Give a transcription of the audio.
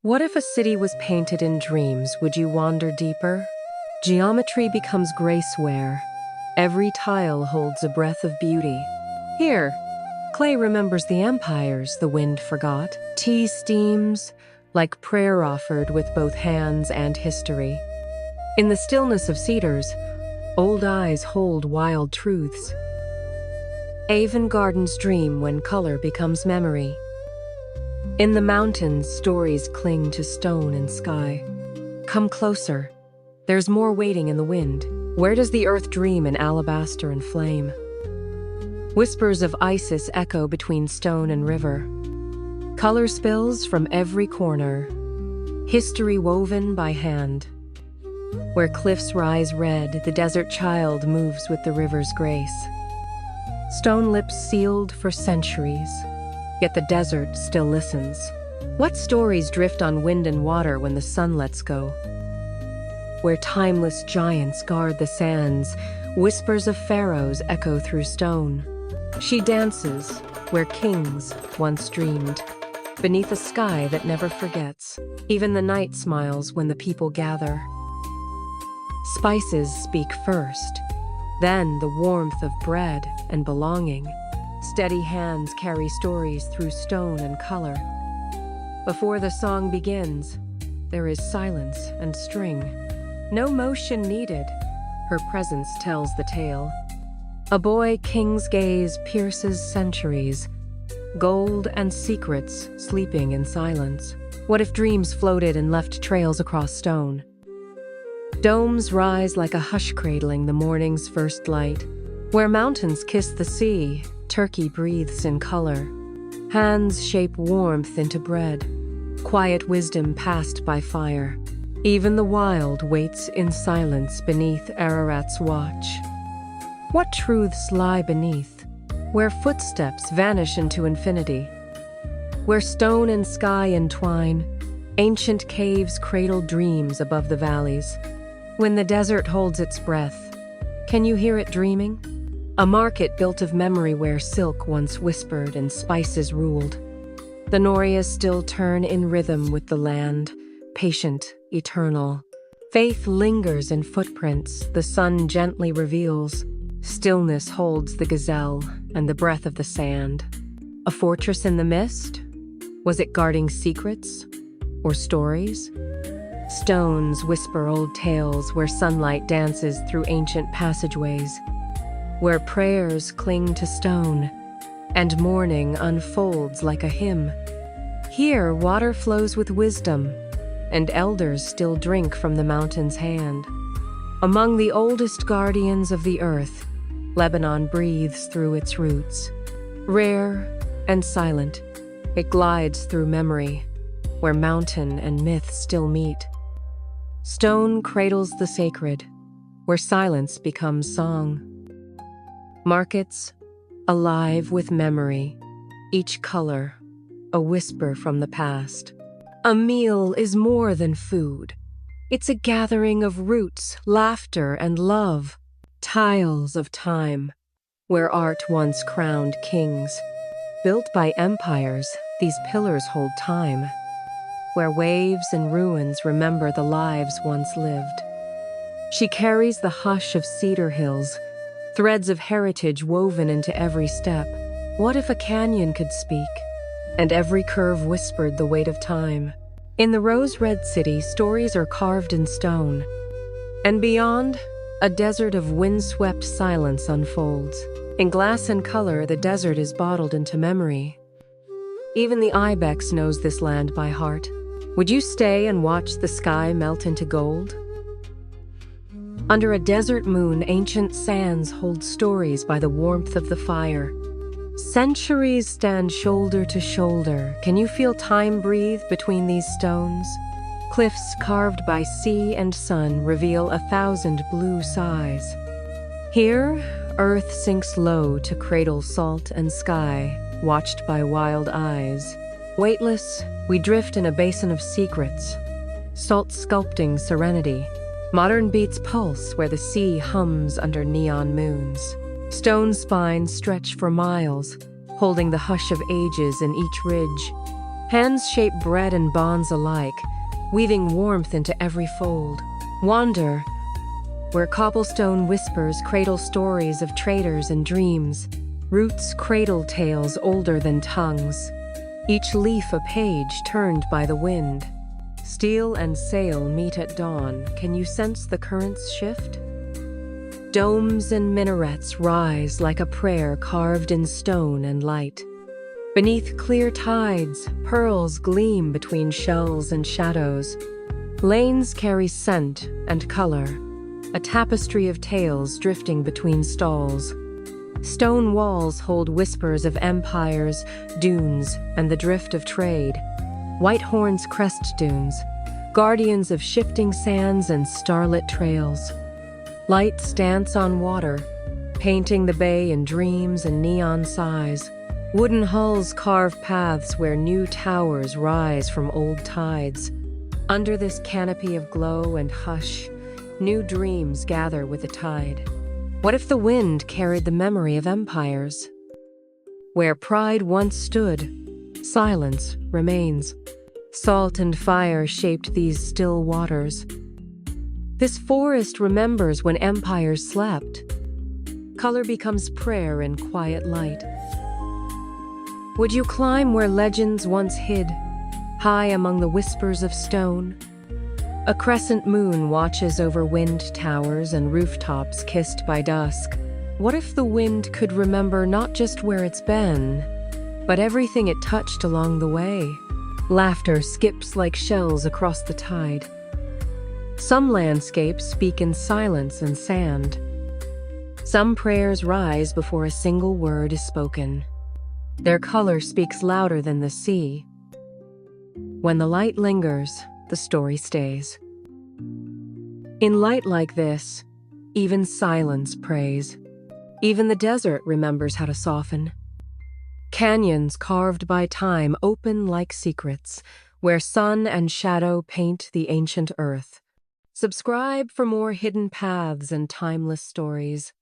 What if a city was painted in dreams? Would you wander deeper? Geometry becomes graceware. Every tile holds a breath of beauty. Here, clay remembers the empires the wind forgot. Tea steams, like prayer offered with both hands and history. In the stillness of cedars, old eyes hold wild truths. Avon gardens dream when color becomes memory. In the mountains, stories cling to stone and sky. Come closer. There's more waiting in the wind. Where does the earth dream in alabaster and flame? Whispers of Isis echo between stone and river. Color spills from every corner. History woven by hand. Where cliffs rise red, the desert child moves with the river's grace. Stone lips sealed for centuries, yet the desert still listens. What stories drift on wind and water when the sun lets go? Where timeless giants guard the sands, whispers of pharaohs echo through stone. She dances where kings once dreamed, beneath a sky that never forgets. Even the night smiles when the people gather. Spices speak first, then the warmth of bread and belonging. Steady hands carry stories through stone and color. Before the song begins, there is silence and string. No motion needed. Her presence tells the tale. A boy king's gaze pierces centuries. Gold and secrets sleeping in silence. What if dreams floated and left trails across stone? Domes rise like a hush cradling the morning's first light. Where mountains kiss the sea, turkey breathes in color. Hands shape warmth into bread. Quiet wisdom passed by fire. Even the wild waits in silence beneath Ararat's watch. What truths lie beneath? Where footsteps vanish into infinity. Where stone and sky entwine, ancient caves cradle dreams above the valleys. When the desert holds its breath, can you hear it dreaming? A market built of memory where silk once whispered and spices ruled. The Norias still turn in rhythm with the land, patient, eternal. Faith lingers in footprints the sun gently reveals. Stillness holds the gazelle and the breath of the sand. A fortress in the mist? Was it guarding secrets or stories? Stones whisper old tales where sunlight dances through ancient passageways. Where prayers cling to stone and morning unfolds like a hymn. Here, water flows with wisdom, and elders still drink from the mountain's hand. Among the oldest guardians of the earth, Lebanon breathes through its roots. Rare and silent, it glides through memory, where mountain and myth still meet. Stone cradles the sacred, where silence becomes song. Markets, alive with memory, each color, a whisper from the past. A meal is more than food. It's a gathering of roots, laughter, and love. Tiles of time, where art once crowned kings. Built by empires, these pillars hold time. Where waves and ruins remember the lives once lived. She carries the hush of cedar hills, threads of heritage woven into every step. What if a canyon could speak, and every curve whispered the weight of time? In the rose-red city, stories are carved in stone. And beyond, a desert of wind-swept silence unfolds. In glass and color, the desert is bottled into memory. Even the ibex knows this land by heart. Would you stay and watch the sky melt into gold? Under a desert moon, ancient sands hold stories by the warmth of the fire. Centuries stand shoulder to shoulder. Can you feel time breathe between these stones? Cliffs carved by sea and sun reveal 1,000 blue sighs. Here, earth sinks low to cradle salt and sky, watched by wild eyes. Weightless, we drift in a basin of secrets, salt sculpting serenity. Modern beats pulse where the sea hums under neon moons. Stone spines stretch for miles, holding the hush of ages in each ridge. Hands shape bread and bonds alike, weaving warmth into every fold. Wander, where cobblestone whispers cradle stories of traders and dreams. Roots cradle tales older than tongues, each leaf a page turned by the wind. Steel and sail meet at dawn. Can you sense the currents shift? Domes and minarets rise like a prayer carved in stone and light. Beneath clear tides, pearls gleam between shells and shadows. Lanes carry scent and color, a tapestry of tales drifting between stalls. Stone walls hold whispers of empires, dunes, and the drift of trade. White horns crest dunes, guardians of shifting sands and starlit trails. Lights dance on water, painting the bay in dreams and neon sighs. Wooden hulls carve paths where new towers rise from old tides. Under this canopy of glow and hush, new dreams gather with the tide. What if the wind carried the memory of empires? Where pride once stood, silence remains. Salt and fire shaped these still waters. This forest remembers when empires slept. Color becomes prayer in quiet light. Would you climb where legends once hid, high among the whispers of stone? A crescent moon watches over wind towers and rooftops kissed by dusk. What if the wind could remember not just where it's been, but everything it touched along the way? Laughter skips like shells across the tide. Some landscapes speak in silence and sand. Some prayers rise before a single word is spoken. Their color speaks louder than the sea. When the light lingers, the story stays. In light like this, even silence prays. Even the desert remembers how to soften. Canyons carved by time open like secrets, where sun and shadow paint the ancient earth. Subscribe for more hidden paths and timeless stories.